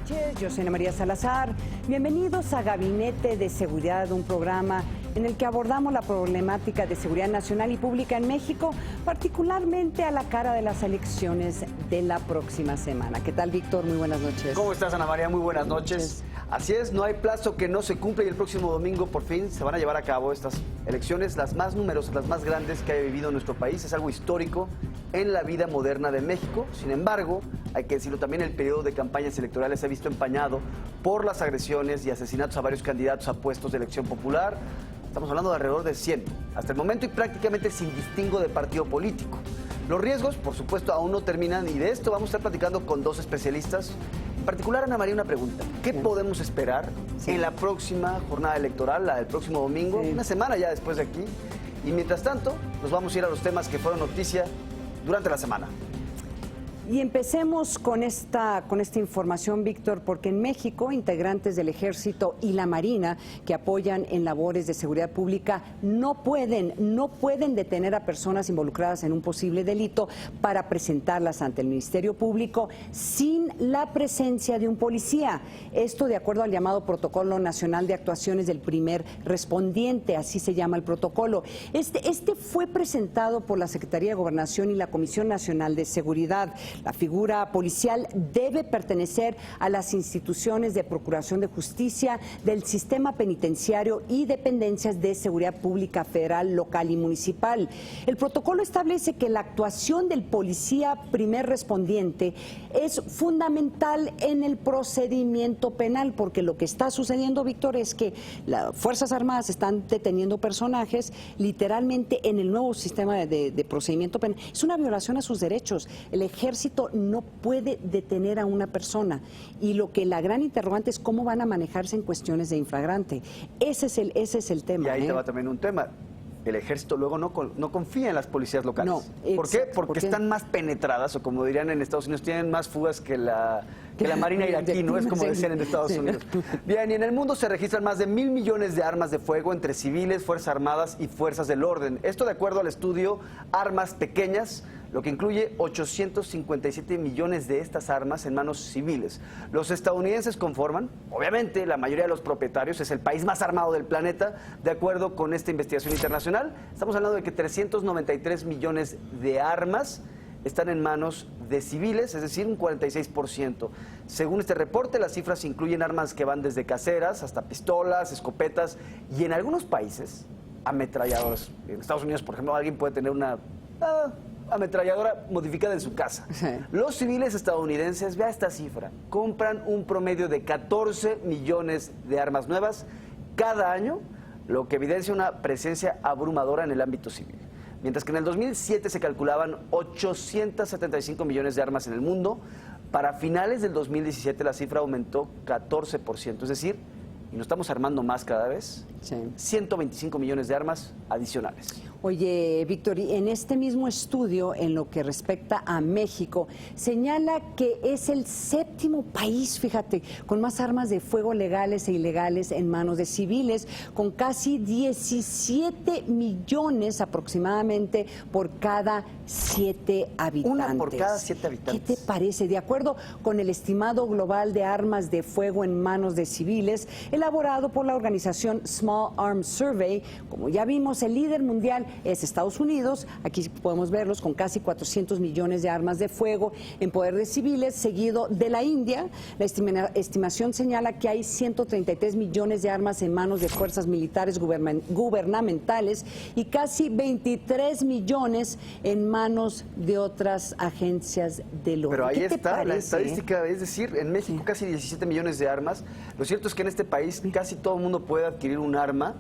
noches, yo soy Ana María Salazar. Bienvenidos a Gabinete de Seguridad, un programa en el que abordamos la problemática de seguridad nacional y pública en México, particularmente a la cara de las elecciones de la próxima semana. ¿Qué tal, Víctor? Muy buenas noches. ¿Cómo estás, Ana María? Muy buenas noches. Así es, no hay plazo que no se cumpla y el próximo domingo por fin se van a llevar a cabo estas elecciones, las más numerosas, las más grandes que haya vivido nuestro país. Es algo histórico en la vida moderna de México. Sin embargo, hay que decirlo también, el periodo de campañas electorales se ha visto empañado por las agresiones y asesinatos a varios candidatos a puestos de elección popular. Estamos hablando de alrededor de 100 hasta el momento y prácticamente sin distingo de partido político. Los riesgos, por supuesto, aún no terminan y de esto vamos a estar platicando con dos especialistas. En particular, Ana María, una pregunta. ¿Qué podemos esperar en la próxima jornada electoral, la del próximo domingo? Una semana ya después de aquí. Y mientras tanto, nos vamos a ir a los temas que fueron noticia durante la semana. Y empecemos con esta información, Víctor, porque en México integrantes del Ejército y la Marina que apoyan en labores de seguridad pública no pueden detener a personas involucradas en un posible delito para presentarlas ante el Ministerio Público sin la presencia de un policía. Esto de acuerdo al llamado Protocolo Nacional de Actuaciones del Primer Respondiente, así se llama el protocolo. Este fue presentado por la Secretaría de Gobernación y la Comisión Nacional de Seguridad. La figura policial debe pertenecer a las instituciones de procuración de justicia, del sistema penitenciario y dependencias de seguridad pública federal, local y municipal. El protocolo establece que la actuación del policía primer respondiente es fundamental en el procedimiento penal, porque lo que está sucediendo, Víctor, es que las Fuerzas Armadas están deteniendo personajes literalmente en el nuevo sistema de procedimiento penal. Es una violación a sus derechos. El Ejército no puede detener a una persona y la gran interrogante es cómo van a manejarse en cuestiones de infragrante. Ese es el tema. Y ahí te va también un tema. El Ejército luego no confía en las policías locales. No, ¿Por qué? Porque están más penetradas, o como dirían en Estados Unidos, tienen más fugas que la Marina iraquí, ¿no? Es como decían en Estados Unidos. Bien, y en el mundo se registran más de 1,000 millones de armas de fuego entre civiles, Fuerzas Armadas y Fuerzas del Orden. Esto de acuerdo al estudio Armas Pequeñas, lo que incluye 857 millones de estas armas en manos civiles. Los estadounidenses conforman, obviamente, la mayoría de los propietarios, es el país más armado del planeta, de acuerdo con esta investigación internacional. Estamos hablando de que 393 millones de armas están en manos de civiles, es decir, un 46%. Según este reporte, las cifras incluyen armas que van desde caseras hasta pistolas, escopetas y en algunos países, ametralladoras. En Estados Unidos, por ejemplo, alguien puede tener una ametralladora modificada en su casa. Sí. Los civiles estadounidenses, vea esta cifra, compran un promedio de 14 millones de armas nuevas cada año, lo que evidencia una presencia abrumadora en el ámbito civil. Mientras que en el 2007 se calculaban 875 millones de armas en el mundo, para finales del 2017 la cifra aumentó 14%, es decir, y nos estamos armando más cada vez, 125 millones de armas adicionales. Oye, Víctor, en este mismo estudio, en lo que respecta a México, señala que es el 7º país, fíjate, con más armas de fuego legales e ilegales en manos de civiles, con casi 17 millones aproximadamente por cada 7 habitantes. Una por cada 7 habitantes. ¿Qué te parece? De acuerdo con el estimado global de armas de fuego en manos de civiles, elaborado por la organización Small Arms Survey, como ya vimos, el líder mundial es Estados Unidos. Aquí podemos verlos con casi 400 millones de armas de fuego en poder de civiles, seguido de la India. La estimación señala que hay 133 millones de armas en manos de fuerzas militares gubernamentales y casi 23 millones en manos de otras agencias del orden. Pero ahí está la estadística, es decir, en México casi 17 millones de armas. Lo cierto es que en este país casi todo el mundo puede adquirir un arma,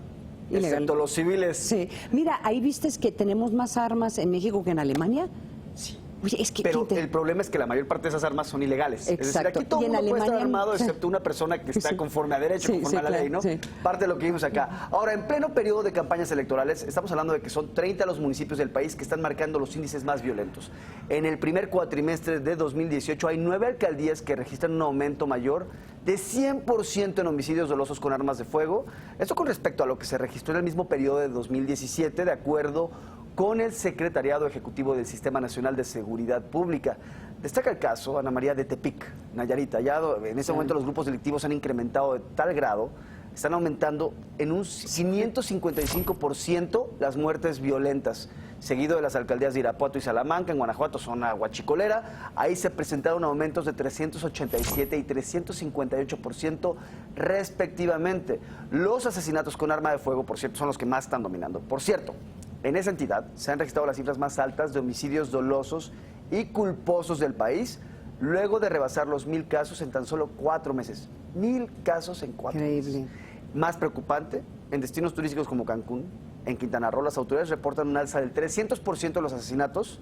excepto los civiles. Sí. Mira, ahí vistes que tenemos más armas en México que en Alemania. Sí. Oye, es que, pero el problema es que la mayor parte de esas armas son ilegales. Exacto. Es decir, aquí todo el mundo puede estar armado, excepto una persona que está conforme a derecho, conforme a la ley, ¿no? Sí. Parte de lo que vimos acá. Ahora, en pleno periodo de campañas electorales, estamos hablando de que son 30 los municipios del país que están marcando los índices más violentos. En el primer cuatrimestre de 2018 hay 9 alcaldías que registran un aumento mayor de 100% en homicidios dolosos con armas de fuego. Esto con respecto a lo que se registró en el mismo periodo de 2017, de acuerdo con el Secretariado Ejecutivo del Sistema Nacional de Seguridad Pública. Destaca el caso, Ana María, de Tepic, Nayarit. Allá en ese momento los grupos delictivos han incrementado de tal grado, están aumentando en un 555% las muertes violentas, seguido de las alcaldías de Irapuato y Salamanca. En Guanajuato, zona huachicolera, ahí se presentaron aumentos de 387 y 358% respectivamente. Los asesinatos con arma de fuego, por cierto, son los que más están dominando. Por cierto, en esa entidad se han registrado las cifras más altas de homicidios dolosos y culposos del país, luego de rebasar los 1,000 casos en tan solo 4 meses. 1,000 casos en 4 meses. Más preocupante, en destinos turísticos como Cancún, en Quintana Roo, las autoridades reportan un alza del 300% de los asesinatos,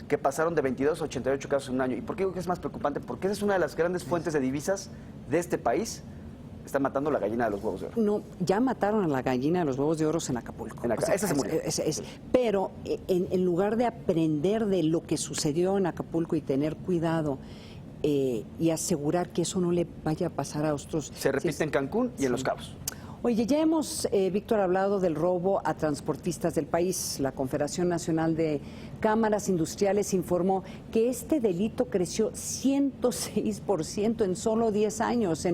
que pasaron de 22 a 88 casos en un año. ¿Y por qué digo que es más preocupante? Porque esa es una de las grandes fuentes de divisas de este país. Está matando la gallina de los huevos de oro. No, ya mataron a la gallina de los huevos de oro en Acapulco. Esa se murió. Pero en lugar de aprender de lo que sucedió en Acapulco y tener cuidado y asegurar que eso no le vaya a pasar a otros. Se repite en Cancún y en Los Cabos. Oye, ya hemos, Víctor, hablado del robo a transportistas del país. La Confederación Nacional de Cámaras Industriales informó que este delito creció 106% en solo 10 años,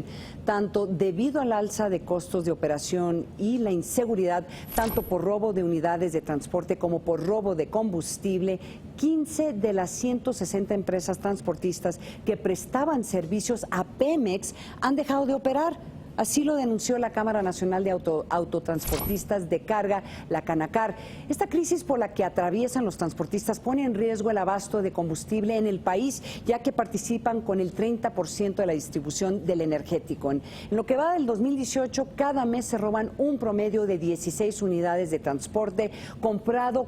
tanto debido al alza de costos de operación y la inseguridad, tanto por robo de unidades de transporte como por robo de combustible. 15 de las 160 empresas transportistas que prestaban servicios a Pemex han dejado de operar. Así lo denunció la Cámara Nacional de Autotransportistas de Carga, la Canacar. Esta crisis por la que atraviesan los transportistas pone en riesgo el abasto de combustible en el país, ya que participan con el 30% de la distribución del energético. En lo que va del 2018, cada mes se roban un promedio de 16 unidades de transporte, comparado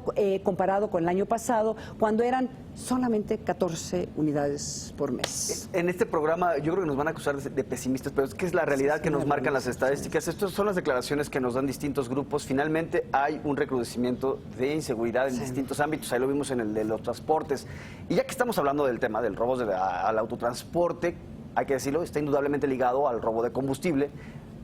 con el año pasado, cuando eran solamente 14 unidades por mes. En este programa yo creo que nos van a acusar de pesimistas, pero es que es la realidad que nos marcan las estadísticas. Estas son las declaraciones que nos dan distintos grupos. Finalmente hay un recrudecimiento de inseguridad en distintos ámbitos. Ahí lo vimos en el de los transportes. Y ya que estamos hablando del tema del robo al autotransporte, hay que decirlo, está indudablemente ligado al robo de combustible.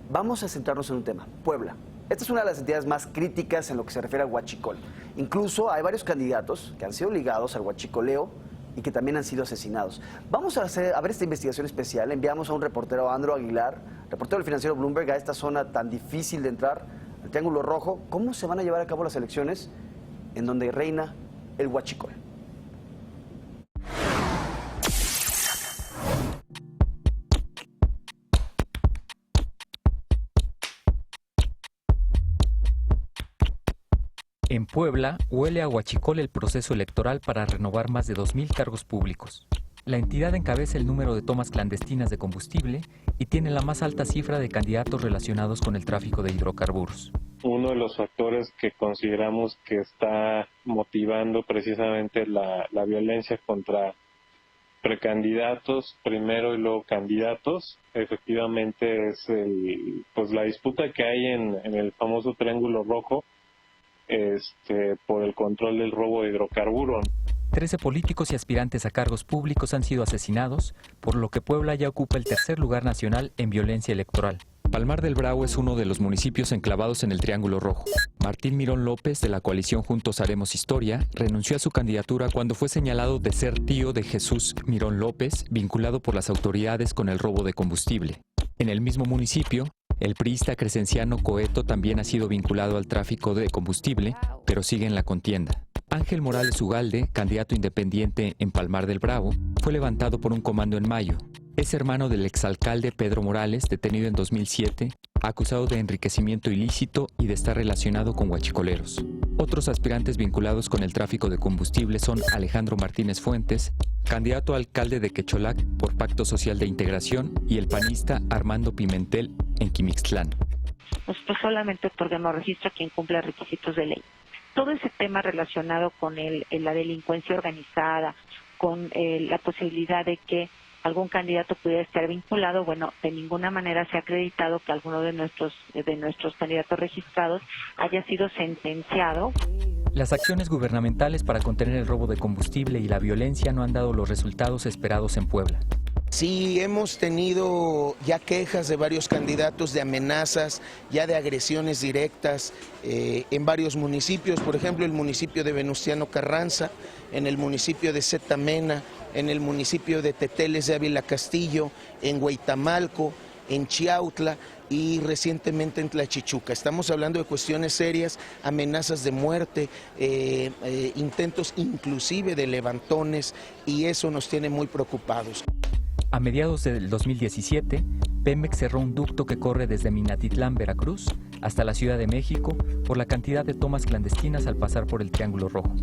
Vamos a centrarnos en un tema, Puebla. Esta es una de las entidades más críticas en lo que se refiere a huachicol. Incluso hay varios candidatos que han sido ligados al huachicoleo y que también han sido asesinados. Vamos a ver esta investigación especial. Enviamos a un reportero, Andro Aguilar, reportero del financiero Bloomberg, a esta zona tan difícil de entrar, al Triángulo Rojo. ¿Cómo se van a llevar a cabo las elecciones en donde reina el huachicol? En Puebla, huele a huachicol el proceso electoral para renovar más de 2,000 cargos públicos. La entidad encabeza el número de tomas clandestinas de combustible y tiene la más alta cifra de candidatos relacionados con el tráfico de hidrocarburos. Uno de los factores que consideramos que está motivando precisamente la violencia contra precandidatos primero y luego candidatos, efectivamente es la disputa que hay en el famoso Triángulo Rojo, por el control del robo de hidrocarburos. 13 políticos y aspirantes a cargos públicos han sido asesinados, por lo que Puebla ya ocupa el tercer lugar nacional en violencia electoral. Palmar del Bravo es uno de los municipios enclavados en el Triángulo Rojo. Martín Mirón López, de la coalición Juntos Haremos Historia, renunció a su candidatura cuando fue señalado de ser tío de Jesús Mirón López, vinculado por las autoridades con el robo de combustible. En el mismo municipio, el priista Crescenciano Coeto también ha sido vinculado al tráfico de combustible, pero sigue en la contienda. Ángel Morales Ugalde, candidato independiente en Palmar del Bravo, fue levantado por un comando en mayo. Es hermano del exalcalde Pedro Morales, detenido en 2007, acusado de enriquecimiento ilícito y de estar relacionado con huachicoleros. Otros aspirantes vinculados con el tráfico de combustible son Alejandro Martínez Fuentes, candidato a alcalde de Quecholac por Pacto Social de Integración, y el panista Armando Pimentel en Quimixtlán. Nosotros solamente otorgamos registro a quien cumpla requisitos de ley. Todo ese tema relacionado con la delincuencia organizada, con la posibilidad de que algún candidato pudiera estar vinculado, bueno, de ninguna manera se ha acreditado que alguno de nuestros candidatos registrados haya sido sentenciado. Las acciones gubernamentales para contener el robo de combustible y la violencia no han dado los resultados esperados en Puebla. Sí, hemos tenido ya quejas de varios candidatos de amenazas, ya de agresiones directas en varios municipios, por ejemplo el municipio de Venustiano Carranza, en el municipio de Zetamena, en el municipio de Teteles de Ávila Castillo, en Hueytamalco, en Chiautla y recientemente en Tlachichuca. Estamos hablando de cuestiones serias, amenazas de muerte, intentos inclusive de levantones, y eso nos tiene muy preocupados. A mediados del 2017, Pemex cerró un ducto que corre desde Minatitlán, Veracruz, hasta la Ciudad de México por la cantidad de tomas clandestinas al pasar por el Triángulo Rojo.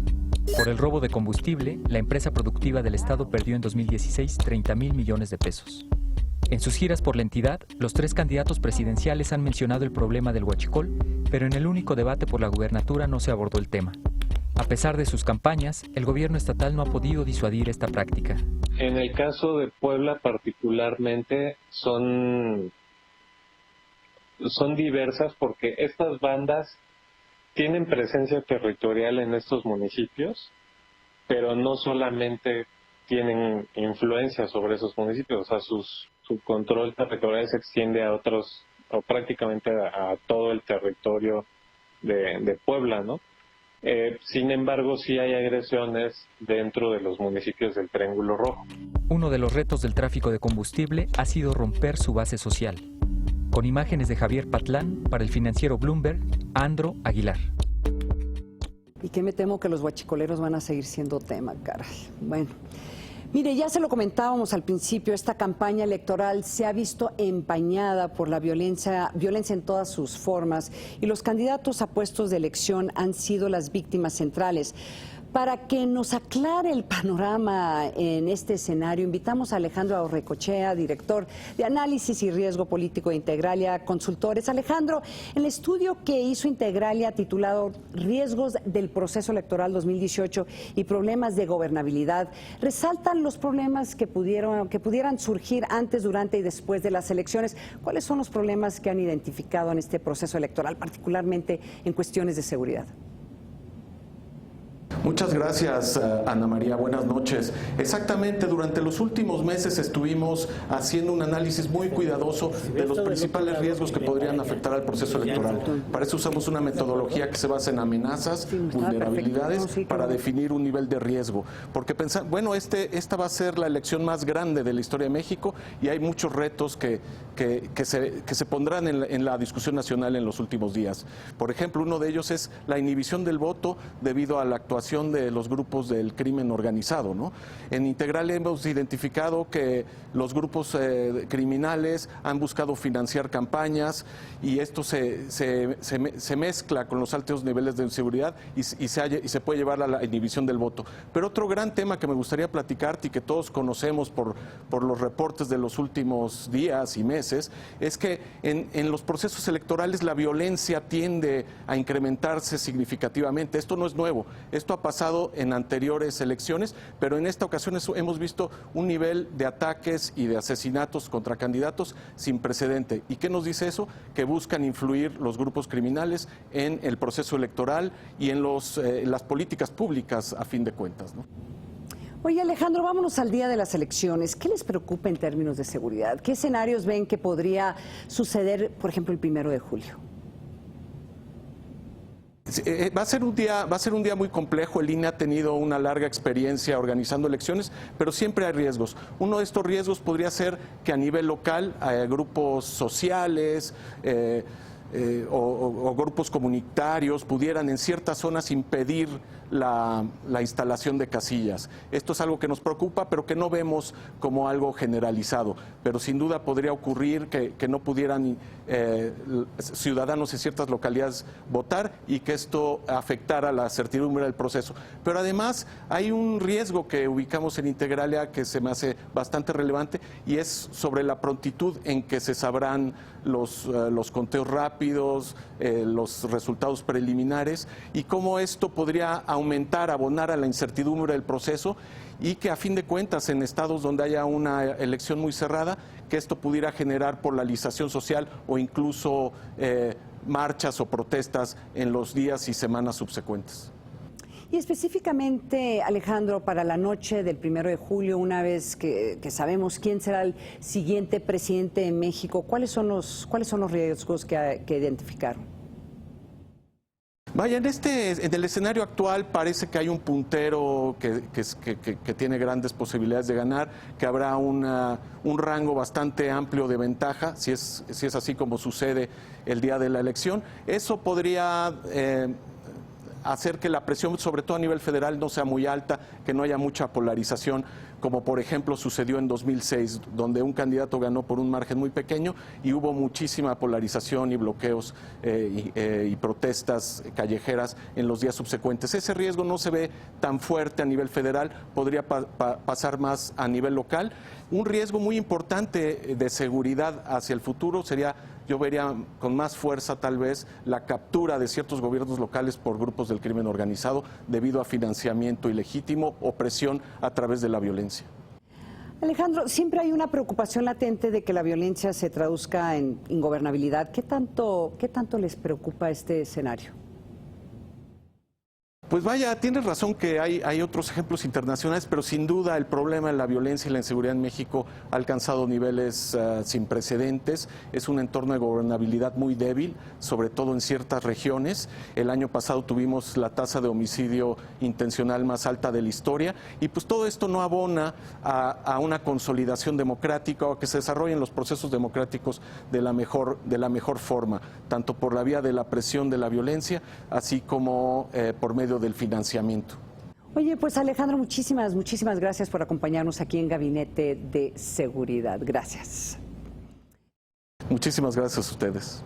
Por el robo de combustible, la empresa productiva del Estado perdió en 2016 30,000 millones de pesos. En sus giras por la entidad, los 3 candidatos presidenciales han mencionado el problema del huachicol, pero en el único debate por la gubernatura no se abordó el tema. A pesar de sus campañas, el gobierno estatal no ha podido disuadir esta práctica. En el caso de Puebla particularmente son diversas porque estas bandas tienen presencia territorial en estos municipios, pero no solamente tienen influencia sobre esos municipios, o sea, su control territorial se extiende a otros, o prácticamente a todo el territorio de Puebla, ¿no? Sin embargo, sí hay agresiones dentro de los municipios del Triángulo Rojo. Uno de los retos del tráfico de combustible ha sido romper su base social. Con imágenes de Javier Patlán, para el financiero Bloomberg, Andro Aguilar. Y que me temo que los huachicoleros van a seguir siendo tema, caray. Bueno, mire, ya se lo comentábamos al principio, esta campaña electoral se ha visto empañada por la violencia en todas sus formas, y los candidatos a puestos de elección han sido las víctimas centrales. Para que nos aclare el panorama en este escenario, invitamos a Alejandro Aurrecochea, director de Análisis y Riesgo Político de Integralia Consultores. Alejandro, en el estudio que hizo Integralia titulado Riesgos del Proceso Electoral 2018 y Problemas de Gobernabilidad, resaltan los problemas que pudieran surgir antes, durante y después de las elecciones. ¿Cuáles son los problemas que han identificado en este proceso electoral, particularmente en cuestiones de seguridad? Muchas gracias, Ana María. Buenas noches. Exactamente, durante los últimos meses estuvimos haciendo un análisis muy cuidadoso de los principales riesgos que podrían afectar al proceso electoral. Para eso usamos una metodología que se basa en amenazas, vulnerabilidades, para definir un nivel de riesgo. Porque pensar, bueno, esta va a ser la elección más grande de la historia de México y hay muchos retos que se pondrán en la discusión nacional en los últimos días. Por ejemplo, uno de ellos es la inhibición del voto debido a la actuación de los grupos del crimen organizado, ¿no? En Integralia hemos identificado que los grupos criminales han buscado financiar campañas y esto se mezcla con los altos niveles de inseguridad y se puede llevar a la inhibición del voto. Pero otro gran tema que me gustaría platicarte y que todos conocemos por los reportes de los últimos días y meses es que en los procesos electorales la violencia tiende a incrementarse significativamente. Esto no es nuevo, esto ha pasado en anteriores elecciones, pero en esta ocasión hemos visto un nivel de ataques y de asesinatos contra candidatos sin precedente. ¿Y qué nos dice eso? Que buscan influir los grupos criminales en el proceso electoral y en las políticas públicas a fin de cuentas, ¿no? Oye, Alejandro, vámonos al día de las elecciones. ¿Qué les preocupa en términos de seguridad? ¿Qué escenarios ven que podría suceder, por ejemplo, el 1 de julio? Va a ser un día muy complejo. El INE ha tenido una larga experiencia organizando elecciones, pero siempre hay riesgos. Uno de estos riesgos podría ser que a nivel local grupos sociales o grupos comunitarios pudieran en ciertas zonas impedir la instalación de casillas. Esto es algo que nos preocupa, pero que no vemos como algo generalizado. Pero sin duda podría ocurrir que no pudieran ciudadanos en ciertas localidades votar y que esto afectara la certidumbre del proceso. Pero además hay un riesgo que ubicamos en Integralia que se me hace bastante relevante y es sobre la prontitud en que se sabrán los conteos rápidos, los resultados preliminares y cómo esto podría abonar a la incertidumbre del proceso y que a fin de cuentas en estados donde haya una elección muy cerrada, que esto pudiera generar polarización social o incluso marchas o protestas en los días y semanas subsecuentes. Y específicamente, Alejandro, para la noche del 1 de julio, una vez que sabemos quién será el siguiente presidente de México, ¿cuáles son los riesgos que identificaron? Vaya, en el escenario actual parece que hay un puntero que tiene grandes posibilidades de ganar, que habrá un rango bastante amplio de ventaja, si es así como sucede el día de la elección. Eso podría hacer que la presión, sobre todo a nivel federal, no sea muy alta, que no haya mucha polarización, como por ejemplo sucedió en 2006, donde un candidato ganó por un margen muy pequeño y hubo muchísima polarización y bloqueos y protestas callejeras en los días subsecuentes. Ese riesgo no se ve tan fuerte a nivel federal, podría pasar más a nivel local. Un riesgo muy importante de seguridad hacia el futuro sería, yo vería con más fuerza tal vez, la captura de ciertos gobiernos locales por grupos del crimen organizado debido a financiamiento ilegítimo o presión a través de la violencia. Alejandro, siempre hay una preocupación latente de que la violencia se traduzca en ingobernabilidad. ¿Qué tanto les preocupa este escenario? Pues vaya, tienes razón que hay otros ejemplos internacionales, pero sin duda el problema de la violencia y la inseguridad en México ha alcanzado niveles sin precedentes. Es un entorno de gobernabilidad muy débil, sobre todo en ciertas regiones. El año pasado tuvimos la tasa de homicidio intencional más alta de la historia y pues todo esto no abona a una consolidación democrática o a que se desarrollen los procesos democráticos de la mejor forma, tanto por la vía de la presión de la violencia, así como por medio del financiamiento. Oye, pues Alejandro, muchísimas gracias por acompañarnos aquí en Gabinete de Seguridad. Gracias. Muchísimas gracias a ustedes.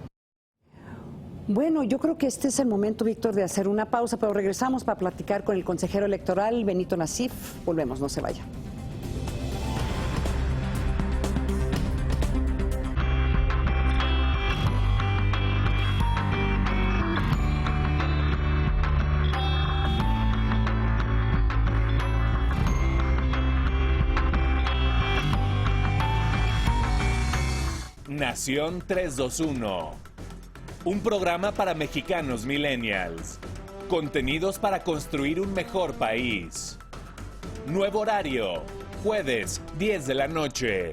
Bueno, yo creo que este es el momento, Víctor, de hacer una pausa, pero regresamos para platicar con el consejero electoral, Benito Nasif. Volvemos, no se vaya. Nación 321. Un programa para mexicanos millennials. Contenidos para construir un mejor país. Nuevo horario, jueves, 10 de la noche.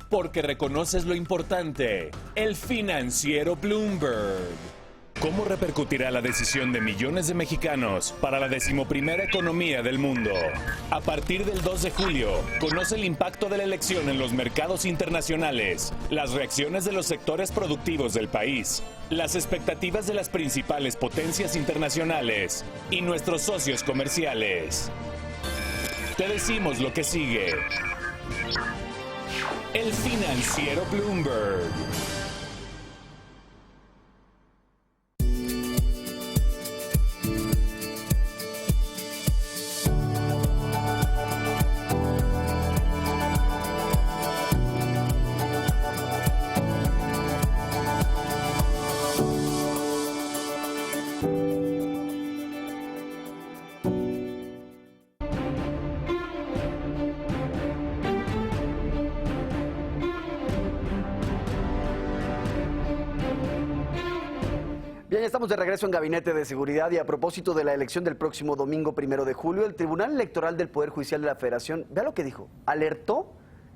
Porque reconoces lo importante, el financiero Bloomberg. ¿Cómo repercutirá la decisión de millones de mexicanos para la 11ª economía del mundo? A partir del 2 de julio, conoce el impacto de la elección en los mercados internacionales, las reacciones de los sectores productivos del país, las expectativas de las principales potencias internacionales y nuestros socios comerciales. Te decimos lo que sigue. El financiero Bloomberg. Bien, ya estamos de regreso en Gabinete de Seguridad y a propósito de la elección del próximo domingo 1 de julio, el Tribunal Electoral del Poder Judicial de la Federación, vea lo que dijo, alertó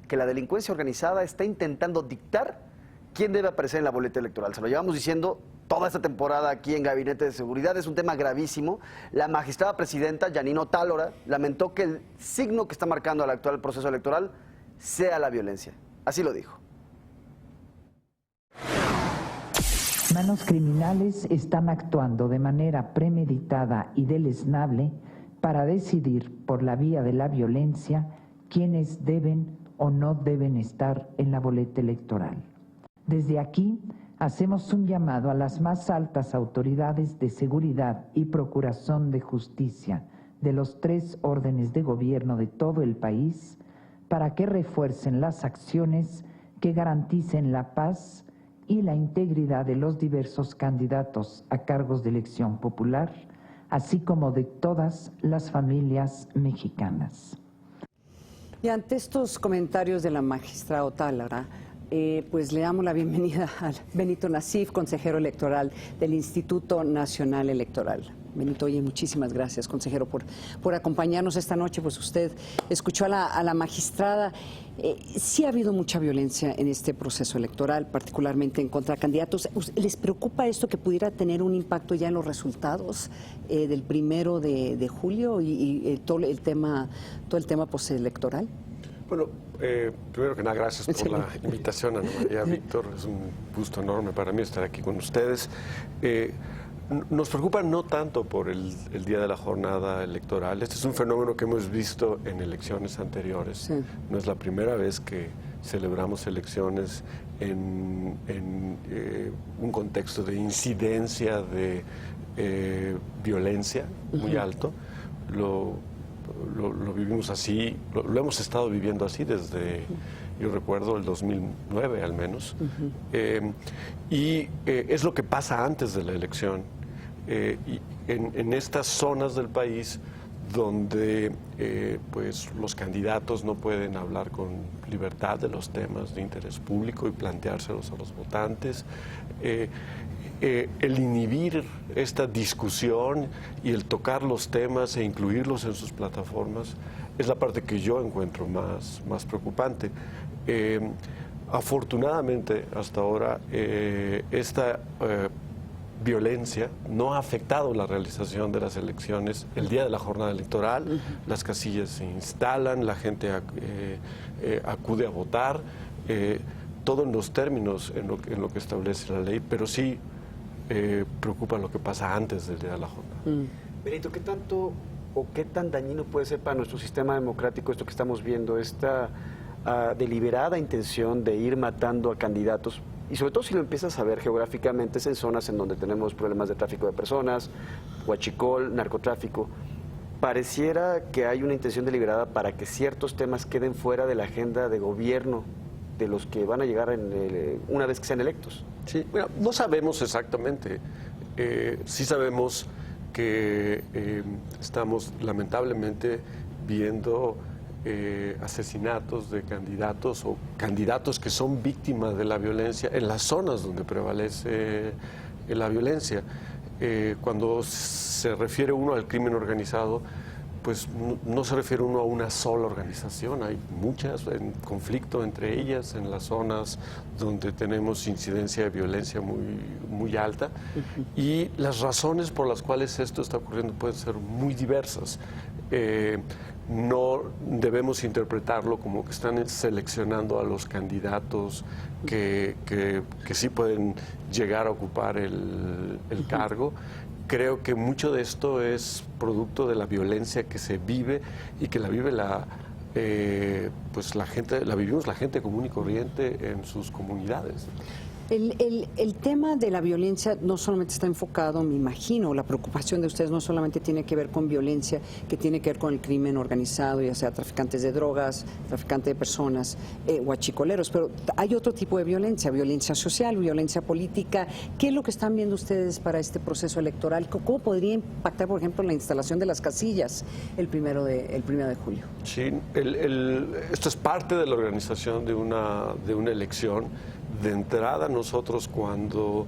que la delincuencia organizada está intentando dictar quién debe aparecer en la boleta electoral. Se lo llevamos diciendo toda esta temporada aquí en Gabinete de Seguridad, es un tema gravísimo. La magistrada presidenta, Yanine Otálora, lamentó que el signo que está marcando al actual proceso electoral sea la violencia. Así lo dijo. Manos criminales están actuando de manera premeditada y deleznable para decidir por la vía de la violencia quiénes deben o no deben estar en la boleta electoral. Desde aquí hacemos un llamado a las más altas autoridades de seguridad y procuración de justicia de los 3 órdenes de gobierno de todo el país para que refuercen las acciones que garanticen la paz y la integridad de los diversos candidatos a cargos de elección popular, así como de todas las familias mexicanas. Y ante estos comentarios de la magistrada Otálora, pues le damos la bienvenida a Benito Nasif, consejero electoral del Instituto Nacional Electoral. Benito, oye, muchísimas gracias, consejero, por acompañarnos esta noche. Pues usted escuchó a la magistrada. Sí ha habido mucha violencia en este proceso electoral, particularmente en contra de candidatos. ¿Les preocupa esto que pudiera tener un impacto ya en los resultados del 1 de julio y todo el tema postelectoral? Bueno, primero que nada, gracias por la invitación, Ana María, Víctor. Es un gusto enorme para mí estar aquí con ustedes. Nos preocupa no tanto por el día de la jornada electoral. Este es un fenómeno que hemos visto en elecciones anteriores. Sí. No es la primera vez que celebramos elecciones en un contexto de incidencia de violencia muy alto. Lo vivimos así, lo hemos estado viviendo así desde, yo recuerdo, el 2009 al menos. Es lo que pasa antes de la elección. Y en estas zonas del país donde pues los candidatos no pueden hablar con libertad de los temas de interés público y planteárselos a los votantes, el inhibir esta discusión y el tocar los temas e incluirlos en sus plataformas es la parte que yo encuentro más preocupante. Afortunadamente, hasta ahora, esta violencia no ha afectado la realización de las elecciones el día de la jornada electoral. Las casillas se instalan, la gente acude a votar, todo en los términos en lo que establece la ley, pero sí preocupa lo que pasa antes del día de la jornada. Benito, ¿qué tanto o qué tan dañino puede ser para nuestro sistema democrático esto que estamos viendo, esta deliberada intención de ir matando a candidatos? Y sobre todo si lo empiezas a ver geográficamente, es en zonas en donde tenemos problemas de tráfico de personas, huachicol, narcotráfico. Pareciera que hay una intención deliberada para que ciertos temas queden fuera de la agenda de gobierno de los que van a llegar una vez que sean electos. Sí, bueno, no sabemos exactamente. Sí sabemos que estamos lamentablemente viendo asesinatos de candidatos o candidatos que son víctimas de la violencia en las zonas donde prevalece la violencia. Cuando se refiere uno al crimen organizado, pues no se refiere uno a una sola organización, hay muchas en conflicto entre ellas en las zonas donde tenemos incidencia de violencia muy alta, y las razones por las cuales esto está ocurriendo pueden ser muy diversas. No debemos interpretarlo como que están seleccionando a los candidatos que sí pueden llegar a ocupar el cargo. Creo que mucho de esto es producto de la violencia que se vive y que la vive pues la gente, la vivimos la gente común y corriente en sus comunidades. El tema de la violencia no solamente está enfocado, me imagino, la preocupación de ustedes no solamente tiene que ver con violencia, que tiene que ver con el crimen organizado, ya sea traficantes de drogas, traficantes de personas, huachicoleros, pero hay otro tipo de violencia, violencia social, violencia política. ¿Qué es lo que están viendo ustedes para este proceso electoral? ¿Cómo podría impactar, por ejemplo, la instalación de las casillas el 1 de julio? Sí, esto es parte de la organización de una elección. De entrada, nosotros cuando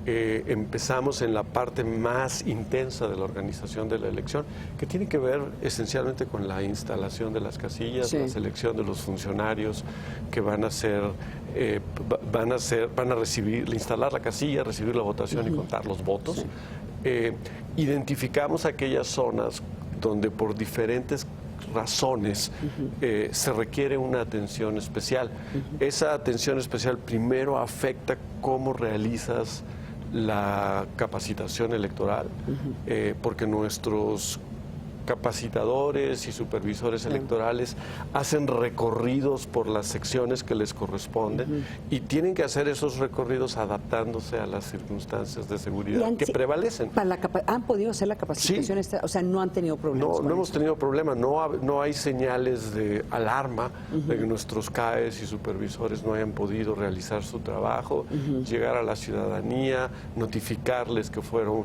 empezamos en la parte más intensa de la organización de la elección, que tiene que ver esencialmente con la instalación de las casillas, sí, la selección de los funcionarios que van a recibir, instalar la casilla, recibir la votación y contar los votos. Sí. Identificamos aquellas zonas donde por diferentes razones se requiere una atención especial. Esa atención especial primero afecta cómo realizas la capacitación electoral, porque nuestros capacitadores y supervisores electorales hacen recorridos por las secciones que les corresponden y tienen que hacer esos recorridos adaptándose a las circunstancias de seguridad que prevalecen. ¿Han podido hacer la capacitación? Sí. O sea, no han tenido problemas. No hemos tenido problemas, no hay señales de alarma de que nuestros CAEs y supervisores no hayan podido realizar su trabajo, llegar a la ciudadanía, notificarles que fueron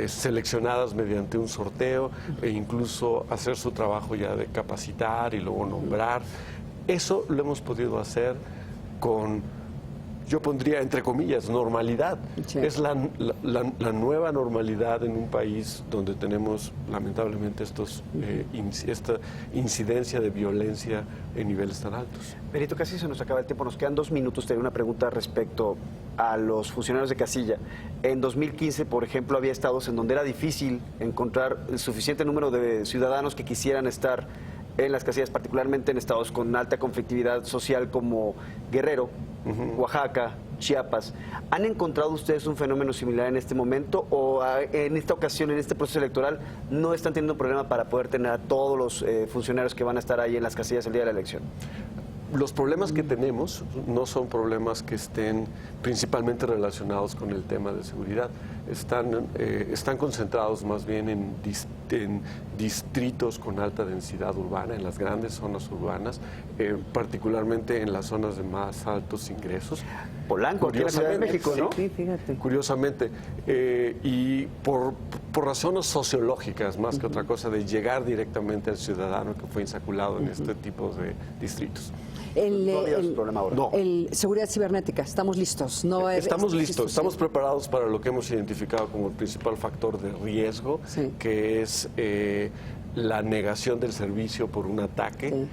seleccionadas mediante un sorteo e incluso hacer su trabajo ya de capacitar y luego nombrar. Eso lo hemos podido hacer con yo pondría entre comillas, normalidad. Sí. Es la nueva normalidad en un país donde tenemos lamentablemente esta incidencia de violencia en niveles tan altos. Benito, casi se nos acaba el tiempo, nos quedan 2 minutos. Tenía una pregunta respecto a los funcionarios de casilla. En 2015, por ejemplo, había estados en donde era difícil encontrar el suficiente número de ciudadanos que quisieran estar en las casillas, particularmente en estados con alta conflictividad social como Guerrero, Oaxaca, Chiapas. ¿Han encontrado ustedes un fenómeno similar en este momento o en esta ocasión, en este proceso electoral, no están teniendo problema para poder tener a todos los funcionarios que van a estar ahí en las casillas el día de la elección? Los problemas que tenemos no son problemas que estén principalmente relacionados con el tema de seguridad. Están concentrados más bien en distritos con alta densidad urbana, en las grandes zonas urbanas, particularmente en las zonas de más altos ingresos. Polanco, aquí en la Ciudad de México, ¿no? Sí, fíjate. Curiosamente, y por razones sociológicas, más que otra cosa, de llegar directamente al ciudadano que fue insaculado en este tipo de distritos. El seguridad cibernética, estamos listos. Estamos listos, estamos preparados para lo que hemos identificado como el principal factor de riesgo, que es la negación del servicio por un ataque.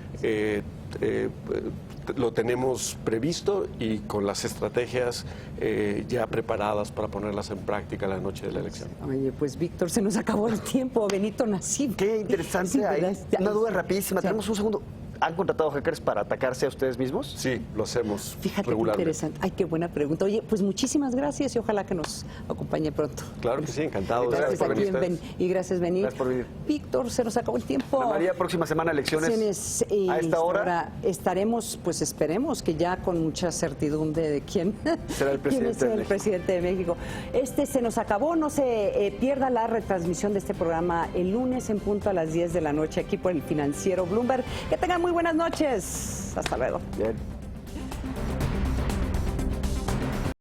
Lo tenemos previsto y con las estrategias ya preparadas para ponerlas en práctica la noche de la elección. Oye, pues Víctor, se nos acabó el tiempo. Benito Nasif. Qué interesante. Sí, Hay una duda rapidísima. Tenemos un segundo. ¿Han contratado hackers para atacarse a ustedes mismos? Sí, lo hacemos. Fíjate qué regularmente. interesante. Ay, qué buena pregunta. Oye, pues muchísimas gracias y ojalá que nos acompañe pronto. Claro que sí, encantado. Gracias por venir. Y gracias venir. Gracias por venir. Víctor, se nos acabó el tiempo. Ana María, próxima semana elecciones. Y a esta hora estaremos, pues esperemos que ya con mucha certidumbre de quién será el presidente de México. Se nos acabó. No se pierda la retransmisión de este programa el lunes en punto a las 10 de la noche aquí por el Financiero Bloomberg. Que tengan muy buenas noches. Hasta luego. Bien.